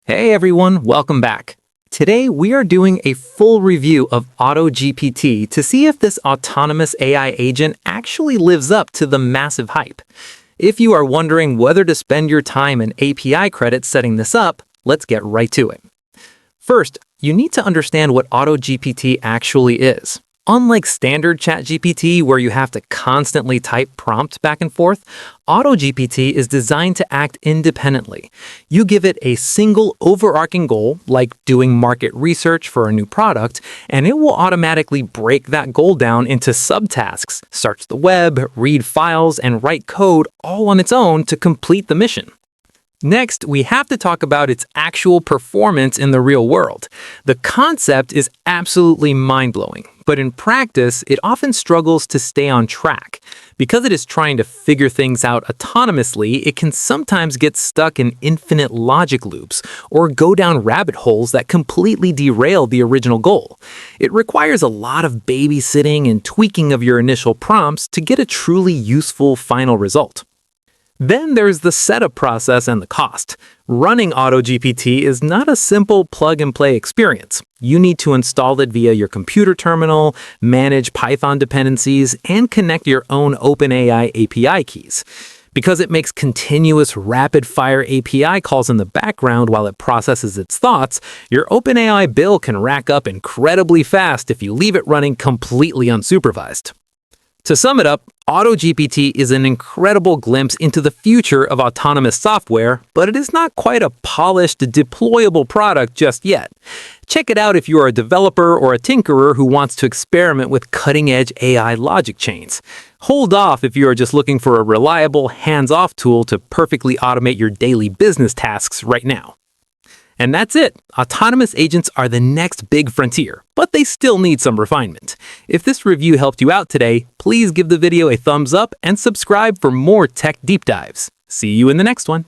Hey everyone, welcome back. Today we are doing a full review of AutoGPT to see if this autonomous AI agent actually lives up to the massive hype. If you are wondering whether to spend your time and API credits setting this up, let's get right to it. First, you need to understand what AutoGPT actually is. Unlike standard ChatGPT, where you have to constantly type prompts back and forth, AutoGPT is designed to act independently. You give it a single overarching goal, like doing market research for a new product, and it will automatically break that goal down into subtasks, search the web, read files, and write code all on its own to complete the mission. Next, we have to talk about its actual performance in the real world. The concept is absolutely mind-blowing, but in practice, it often struggles to stay on track. Because it is trying to figure things out autonomously, it can sometimes get stuck in infinite logic loops or go down rabbit holes that completely derail the original goal. It requires a lot of babysitting and tweaking of your initial prompts to get a truly useful final result. Then there's the setup process and the cost. Running AutoGPT is not a simple plug-and-play experience. You need to install it via your computer terminal, manage Python dependencies, and connect your own OpenAI API keys. Because it makes continuous rapid-fire API calls in the background while it processes its thoughts, your OpenAI bill can rack up incredibly fast if you leave it running completely unsupervised. To sum it up, AutoGPT is an incredible glimpse into the future of autonomous software, but it is not quite a polished, deployable product just yet. Check it out if you are a developer or a tinkerer who wants to experiment with cutting-edge AI logic chains. Hold off if you are just looking for a reliable, hands-off tool to perfectly automate your daily business tasks right now. And that's it. Autonomous agents are the next big frontier, but they still need some refinement. If this review helped you out today, please give the video a thumbs up and subscribe for more tech deep dives. See you in the next one.